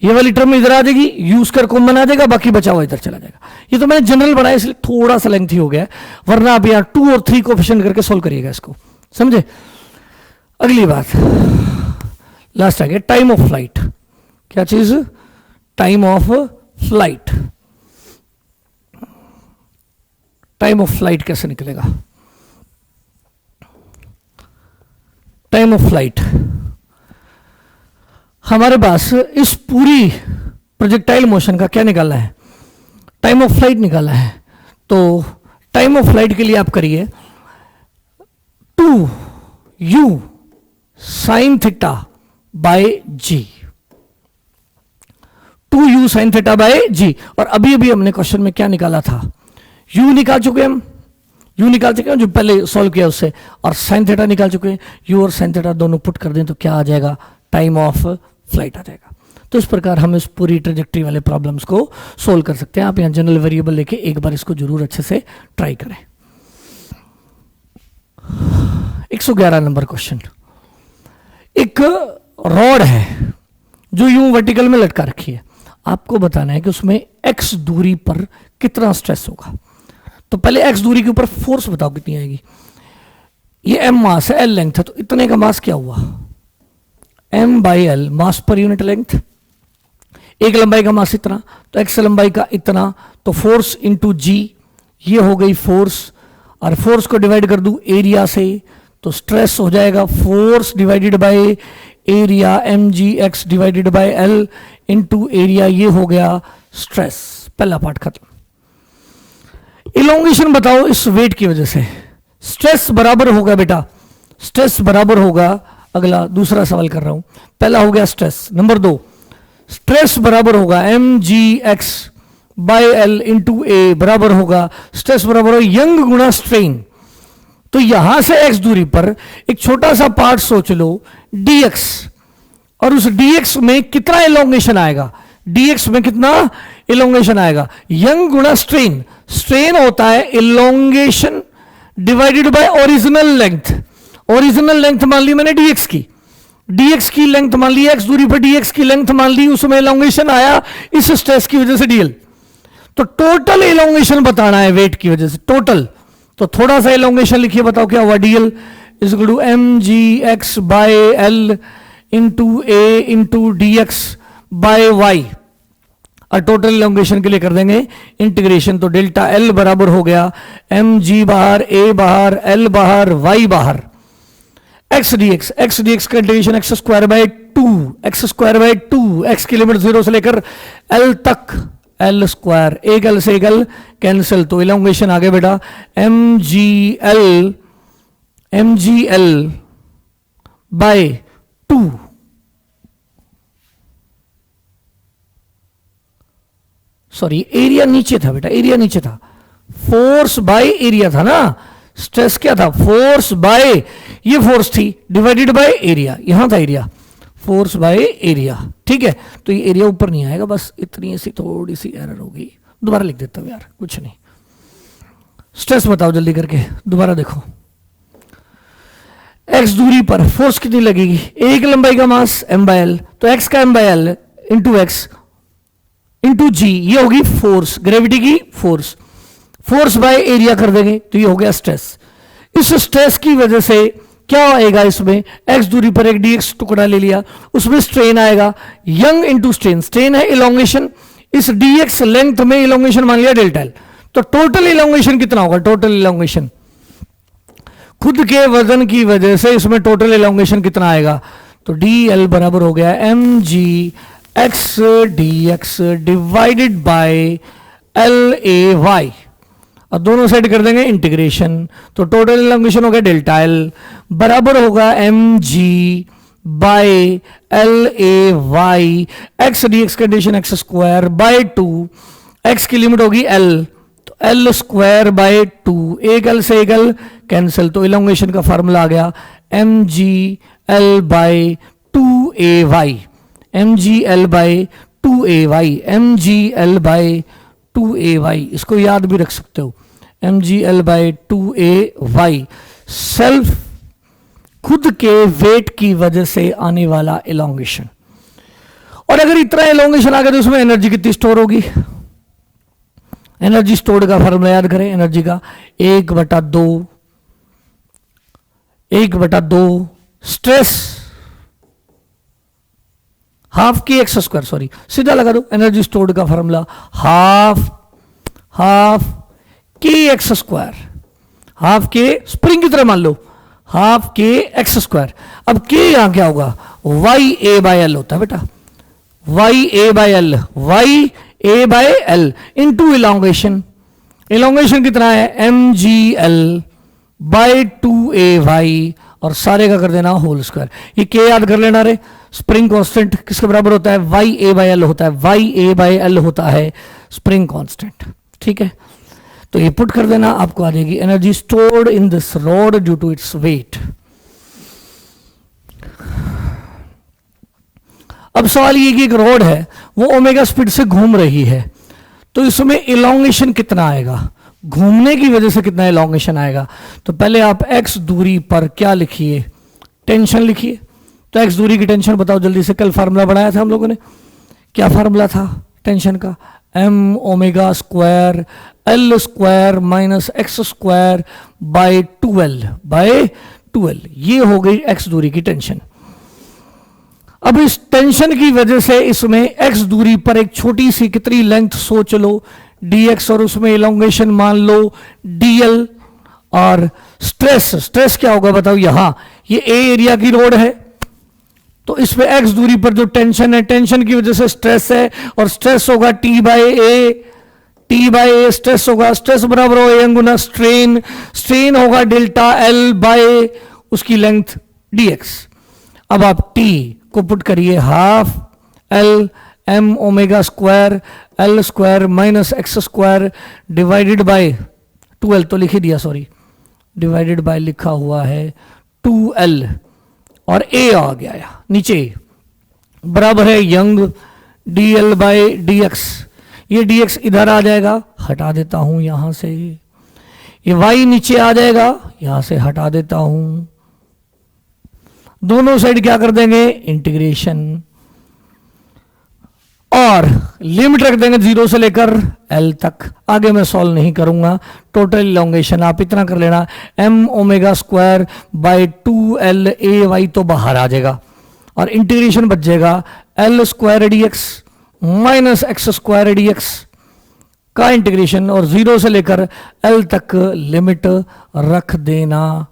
ये वाली टर्म इधर आ जाएगी, u स्क्वायर कॉमन आ जाएगा, बाकी बचा हुआ इधर चला जाएगा। ये तो मैंने जनरल बनाया इसलिए थोड़ा सा लेंथी हो गया है, वरना आप यहाँ 2 और 3 कोएफिशिएंट करके सोल्व करिएगा इसको, समझे। अगली बात लास्ट आ गया टाइम ऑफ फ्लाइट, क्या चीज, time of flight. Time of flight कैसे निकलेगा, टाइम ऑफ फ्लाइट हमारे पास इस पूरी प्रोजेक्टाइल मोशन का क्या निकालना है, टाइम ऑफ फ्लाइट निकालना है। तो टाइम ऑफ फ्लाइट के लिए आप करिए 2u sine theta by g, 2u sine theta by g। और अभी अभी हमने क्वेश्चन में क्या निकाला था, u निकाल चुके हम, u निकाल चुके हैं जो पहले सॉल्व किया उससे, और साइन थीटा निकाल चुके हैं, u और साइन थीटा दोनों पुट कर दें तो क्या आ जाएगा, टाइम ऑफ फ्लाइट आ जाएगा। तो इस प्रकार हम इस पूरी ट्रेजेक्टरी वाले प्रॉब्लम्स को सोल्व कर सकते हैं। आप यहाँ जनरल वेरिएबल लेके एक बार इसको जरूर अच्छे से ट्राई करें। 111 नंबर क्वेश्चन, एक रॉड है जो यूं वर्टिकल में लटका रखी है, आपको बताना है कि उसमें x दूरी पर कितना स्ट्रेस होगा। तो पहले x दूरी के ऊपर फोर्स बताओ कितनी आएगी, ये m मास है, l लेंथ है, तो इतने का मास क्या हुआ, m by L mass per unit length. एक लंबाई का मास इतना, तो x लंबाई का इतना, तो फोर्स इंटू जी ये हो गई फोर्स, और फोर्स को डिवाइड कर दूं एरिया से तो स्ट्रेस हो जाएगा force divided by area, mgx divided by l into area, ये हो गया स्ट्रेस। पहला पार्ट खत्म। इलोंगेशन बताओ इस वेट की वजह से। स्ट्रेस बराबर होगा बेटा, स्ट्रेस बराबर होगा, अगला दूसरा सवाल कर रहा हूं, पहला हो गया स्ट्रेस। नंबर 2, स्ट्रेस बराबर होगा mgx बाय एल इंटू ए, बराबर होगा स्ट्रेस बराबर हो यंग गुणा स्ट्रेन। तो यहां से x दूरी पर एक छोटा सा पार्ट सोच लो dx, और उस dx में कितना इलोंगेशन आएगा, dx में कितना इलोंगेशन आएगा, यंग गुणा स्ट्रेन। स्ट्रेन होता है elongation divided by original length. Original length मान ली मैंने dx की, dx की लेंथ मान ली, x दूरी पर dx की लेंथ मान ली, उसमें इलोंगेशन आया इस स्ट्रेस की वजह से dl। तो टोटल इलोंगेशन बताना है वेट की वजह से, टोटल। तो थोड़ा सा इलोंगेशन लिखिए, बताओ क्या हुआ, dl is equal to mgx by l into a into dx by y, और टोटल इलोंगेशन के लिए कर देंगे इंटीग्रेशन। तो डेल्टा एल बराबर हो गया mg बाहर, a बाहर, l बाहर, y बाहर, x dx का integration x square bye 2, x की लिमिट 0 से लेकर l तक, l स्क्वायर, एक l से एक l कैंसिल, तो इलोंगेशन आ गया बेटा mgl बाय 2। सॉरी, एरिया नीचे था बेटा, एरिया नीचे था, फोर्स बाय एरिया था ना, स्ट्रेस क्या था, फोर्स बाय, ये फोर्स थी डिवाइडेड बाय एरिया, यहां था एरिया, फोर्स बाय एरिया, ठीक है। तो ये एरिया ऊपर नहीं आएगा, बस इतनी सी थोड़ी सी एरर होगी, दोबारा लिख देता हूं यार, कुछ नहीं। स्ट्रेस बताओ जल्दी करके, दोबारा देखो। एक्स दूरी पर फोर्स कितनी लगेगी, एक लंबाई का मास m बाय एल, तो एक्स का m by l into x into g, ये होगी फोर्स, ग्रेविटी की फोर्स, फोर्स बाय एरिया कर देंगे तो ये हो गया स्ट्रेस। इस स्ट्रेस की वजह से क्या आएगा, इसमें एक्स दूरी पर एक dx टुकड़ा ले लिया, उसमें स्ट्रेन आएगा, यंग इंटू स्ट्रेन, स्ट्रेन है इलोंगेशन, इस dx लेंथ में इलोंगेशन मान लिया डेल्टा एल। तो टोटल इलोंगेशन कितना होगा, टोटल इलोंगेशन खुद के वजन की वजह से इसमें टोटल इलोंगेशन कितना आएगा, तो dl बराबर हो गया mgx dx divided by LAY, और दोनों साइड कर देंगे इंटीग्रेशन, तो टोटल इलोंगेशन हो गया डेल्टा एल बराबर होगा mg by LAY, x dx condition x square bye 2, x की लिमिट होगी l, तो l स्क्वायर बाय 2, एक l से एक l कैंसिल, तो इलोंगेशन का फार्मूला आ गया mgl by 2ay, mgl by 2ay, mgl by 2ay, इसको याद भी रख सकते हो, mgl बाय 2ay, सेल्फ खुद के वेट की वजह से आने वाला इलोंगेशन। और अगर इतना इलोंगेशन आ गया तो उसमें एनर्जी कितनी स्टोर होगी, एनर्जी स्टोर्ड का फार्मूला याद करें, एनर्जी का 1/2 स्ट्रेस हाफ के एक्स स्क्वायर, सॉरी सीधा लगा दो, एनर्जी स्टोर्ड का फार्मूला हाफ के एक्स स्क्वायर, हाफ के स्प्रिंग की तरह मान लो, हाफ के एक्स स्क्वायर। अब के यहां क्या होगा, वाई ए बाय एल होता है बेटा, y a by l, y a by l into elongation, elongation कितना है mgl बाय 2ay, और सारे का कर देना होल स्क्वायर। ये के याद कर लेना रे, स्प्रिंग कांस्टेंट किसके बराबर होता है, वाई ए बाय एल होता है, वाई ए बाय एल होता है स्प्रिंग कांस्टेंट, ठीक है। तो ये पुट कर देना, आपको आ जाएगी energy stored in this rod due to its weight. अब सवाल ये कि एक रॉड है वो ओमेगा स्पीड से घूम रही है, तो इसमें इलोंगेशन कितना आएगा, घूमने की वजह से कितना इलोंगेशन आएगा। तो पहले आप x दूरी पर क्या लिखिए, टेंशन लिखिए। तो x दूरी की टेंशन बताओ जल्दी से, कल फार्मूला बनाया था हम लोगों ने, क्या फार्मूला था टेंशन का, m omega square l square minus x square by 2l, ये हो गई x दूरी की टेंशन। अब इस टेंशन की वजह से इसमें x दूरी पर एक छोटी सी कितनी लेंथ सोच लो, dx और उसमें इलोंगेशन मान लो dl, और स्ट्रेस क्या होगा बताओ, यहां ये ए एरिया की रोड है तो इस पे x दूरी पर जो टेंशन है, टेंशन की वजह से स्ट्रेस है, और स्ट्रेस होगा टी बाई ए स्ट्रेस होगा, स्ट्रेस बराबर हो ए गुना स्ट्रेन, स्ट्रेन होगा डेल्टा एल बाय उसकी लेंथ dx। अब आप t को पुट करिए half l m omega square l square minus x square divided by 2l, तो लिख ही दिया सॉरी, डिवाइडेड बाय लिखा हुआ है 2l, और a आ गया या नीचे बराबर है यंग dl बाय dx। ये dx इधर आ जाएगा, हटा देता हूं यहां से, ये y नीचे आ जाएगा, यहां से हटा देता हूं, दोनों साइड क्या कर देंगे इंटीग्रेशन, और लिमिट रख देंगे 0 से लेकर l तक। आगे मैं सॉल्व नहीं करूंगा, टोटल इलोंगेशन आप इतना कर लेना m omega square by 2l a y तो बाहर आ जाएगा, और इंटीग्रेशन बच जाएगा l square dx minus x square dx का इंटीग्रेशन, और 0 से लेकर l तक लिमिट रख देना,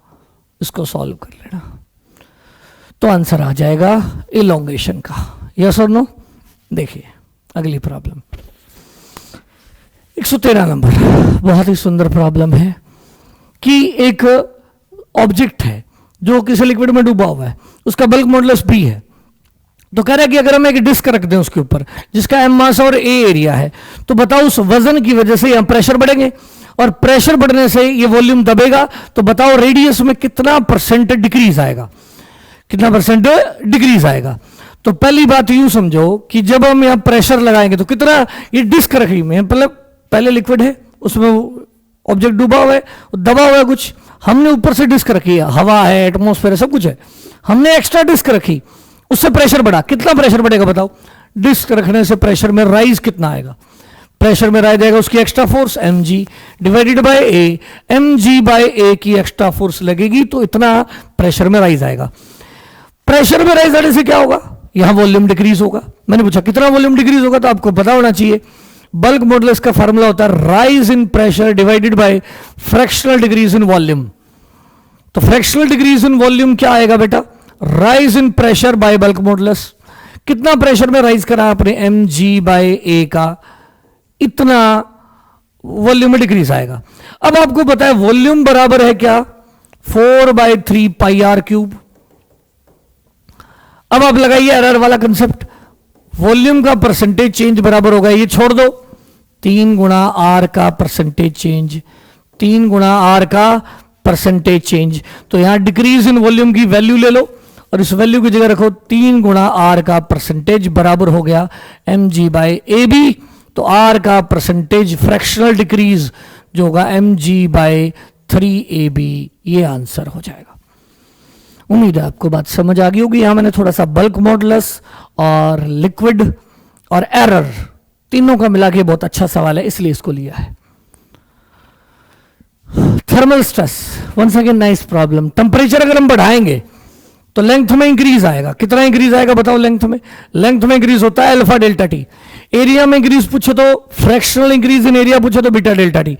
इसको सॉल्व कर लेना तो आंसर आ जाएगा इलोंगेशन का। यस और नो। देखिए अगली प्रॉब्लम 113 नंबर, बहुत ही सुंदर प्रॉब्लम है कि एक ऑब्जेक्ट है जो किसी लिक्विड में डूबा हुआ है, उसका बल्क मॉडुलस b है, तो कह रहा है कि अगर हम एक डिस्क रख दें उसके ऊपर जिसका m मास और a एरिया है, तो बताओ उस वजन की वजह से यहां प्रेशर बढ़ेंगे, और प्रेशर बढ़ने से ये वॉल्यूम दबेगा, तो बताओ रेडियस में कितना परसेंट डिक्रीज आएगा, कितना परसेंट डिक्रीज आएगा। तो पहली बात यूं समझो कि जब हम यहां प्रेशर लगाएंगे तो कितना, ये डिस्क रखी में मतलब पहले लिक्विड है, उसमें ऑब्जेक्ट डूबा हुआ है, दबा हुआ है कुछ, हमने ऊपर से डिस्क रखी है, हवा है, एटमॉस्फेयर है, सब कुछ है, हमने एक्स्ट्रा डिस्क रखी, उससे प्रेशर बढ़ा, कितना प्रेशर बढ़ेगा बताओ, डिस्क रखने से प्रेशर में राइज कितना आएगा, प्रेशर में राइज आएगा उसकी extra force mg divided by a, mg by a की एक्स्ट्रा फोर्स लगेगी तो इतना प्रेशर में राइज आएगा। प्रेशर में राइज आने से क्या होगा, यहां वॉल्यूम डिक्रीज होगा। मैंने पूछा कितना वॉल्यूम डिक्रीज होगा, तो आपको पता होना चाहिए बल्क मॉडुलस का फार्मूला होता है rise in pressure divided by fractional decrease in volume. तो फ्रैक्शनल डिक्रीज इन वॉल्यूम क्या आएगा बेटा, rise in pressure by bulk modulus. कितना प्रेशर में राइज करा आपने mg बाय a का, इतना वॉल्यूम में डिक्रीज आएगा। अब आपको पता है वॉल्यूम बराबर है क्या, 4/3 पाई आर क्यूब। अब आप लगाइए एरर वाला कंसेप्ट, वॉल्यूम का परसेंटेज चेंज बराबर होगा, ये छोड़ दो 3 गुणा आर का परसेंटेज चेंज, 3 गुणा आर का परसेंटेज चेंज। तो यहां डिक्रीज इन वॉल्यूम की वैल्यू ले लो और इस वैल्यू की जगह रखो 3 गुणा आर का परसेंटेज बराबर हो गया mg बाय ए बी। तो आर का परसेंटेज फ्रैक्शनल डिक्रीज जो होगा mg बाय 3ab, ये आंसर हो जाएगा। उम्मीद है आपको बात समझ आ गई होगी। यहां मैंने थोड़ा सा बल्क मॉडुलस और लिक्विड और एरर तीनों का मिला के बहुत अच्छा सवाल है इसलिए इसको लिया है। Thermal stress, once again nice problem. Temperature अगर हम बढ़ाएंगे तो लेंथ में इंक्रीज आएगा, कितना इंक्रीज आएगा बताओ लेंथ में, लेंथ में इंक्रीज होता है अल्फा डेल्टा टी। एरिया में इंक्रीज पूछे तो फ्रैक्शनल इंक्रीज इन एरिया पूछे तो बीटा डेल्टा टी,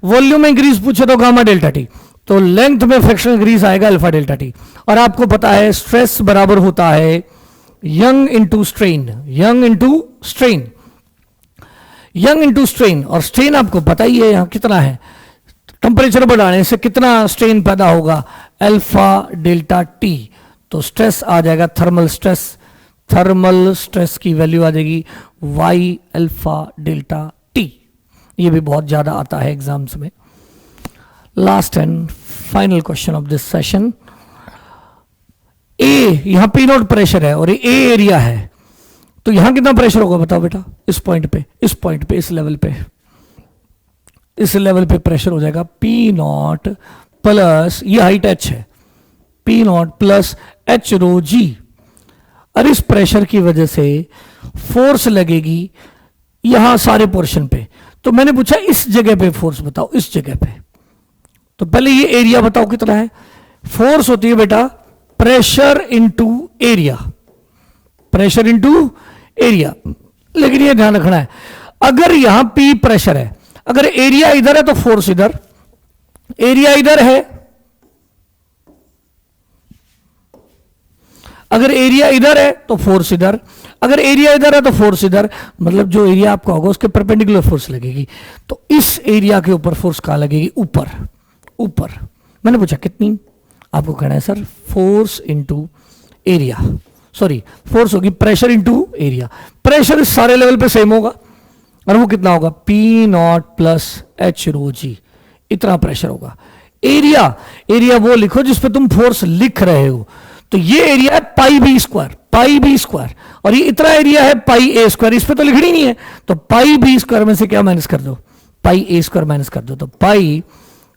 वॉल्यूम में इंक्रीज पूछे तो गामा डेल्टा टी। तो लेंथ में फ्रैक्शनल इंक्रीज आएगा अल्फा डेल्टा टी। और आपको पता है स्ट्रेस बराबर होता है young into strain, young into strain, young into strain. और स्ट्रेन आपको पता ही है यहां कितना है, टेंपरेचर बढ़ाने से कितना स्ट्रेन पैदा होगा, अल्फा डेल्टा टी। तो स्ट्रेस आ जाएगा थर्मल स्ट्रेस, थर्मल स्ट्रेस की वैल्यू आ जाएगी वाई अल्फा डेल्टा टी। ये भी बहुत ज्यादा आता है एग्जाम्स में। Last and final question of this session, ए यहां पी नोट प्रेशर है और ए एरिया है, तो यहां कितना प्रेशर होगा बताओ बेटा, इस पॉइंट पे, इस पॉइंट पे, इस लेवल पे, इस लेवल पे प्रेशर हो जाएगा पी नॉट प्लस, ये हाइट एच है, पी नॉट प्लस एच रो जी। और इस प्रेशर की वजह से फोर्स लगेगी यहां सारे पोर्शन पे। तो मैंने पूछा इस जगह पे फोर्स बताओ, इस जगह पे। तो पहले ये एरिया बताओ कितना है, फोर्स होती है बेटा pressure into area, pressure into area. लेकिन ये ध्यान रखना है अगर यहां पी प्रेशर है अगर एरिया इधर है तो फोर्स इधर, एरिया इधर है, अगर एरिया इधर है तो फोर्स इधर, अगर एरिया इधर है तो फोर्स इधर, मतलब जो एरिया आपका होगा उसके परपेंडिकुलर फोर्स लगेगी। तो इस एरिया के ऊपर फोर्स कहां लगेगी? ऊपर। ऊपर मैंने पूछा कितनी, आपको कहना है sir force into area, sorry force होगी प्रेशर इंटू एरिया। प्रेशर इस सारे लेवल पे सेम होगा और वो कितना होगा? P नॉट प्लस एच रो जी, इतना प्रेशर होगा। एरिया, एरिया वो लिखो जिस पे तुम फोर्स लिख रहे हो। तो ये एरिया है पाई बी स्क्वायर, पाई बी स्क्वायर, और ये इतना एरिया है पाई ए स्क्वायर, इस पे तो लिखनी नहीं है। तो पाई बी स्क्वायर में से क्या माइनस कर दो? पाई ए स्क्वायर माइनस कर दो। तो पाई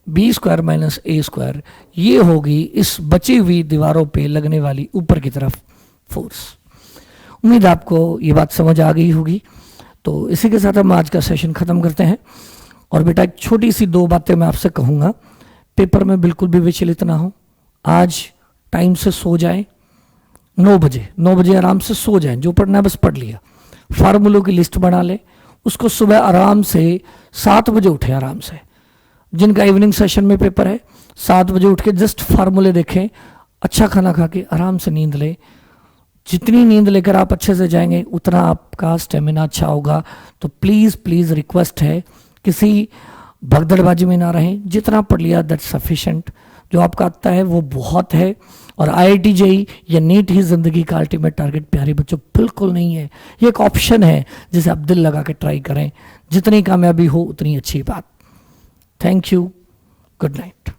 बी स्क्वायर माइनस ए स्क्वायर, ये होगी इस बची हुई दीवारों पे लगने वाली ऊपर की तरफ फोर्स। उम्मीद आपको ये बात समझ आ गई होगी। तो इसी के साथ हम आज का सेशन खत्म करते हैं। और बेटा एक छोटी सी 2 बातें मैं आपसे कहूँगा, पेपर में बिल्कुल भी विचलित ना हो। आज टाइम से सो जाएं, 9 बजे आराम से सो जाएं, जो पढ़ना है बस पढ़ लिया। फार्मूलों की लिस्ट बना ले, उसको सुबह आराम से 7 बजे उठे आराम से। जिनका इवनिंग सेशन में पेपर है 7 बजे उठ के जस्ट फार्मूले देखें, अच्छा खाना खा के आराम से नींद ले। जितनी नींद लेकर आप अच्छे से जाएंगे उतना आपका स्टेमिना अच्छा होगा। तो प्लीज़ प्लीज़ रिक्वेस्ट है, किसी भगदड़बाजी में ना रहें। जितना पढ़ लिया दैट सफिशेंट, जो आपका आता है वो बहुत है। और IIT JEE या नीट ही जिंदगी का अल्टीमेट टारगेट प्यारे बच्चों बिल्कुल नहीं है। ये एक ऑप्शन है जिसे आप दिल लगा के ट्राई करें। जितनी कामयाबी हो उतनी अच्छी बात। Thank you, good night.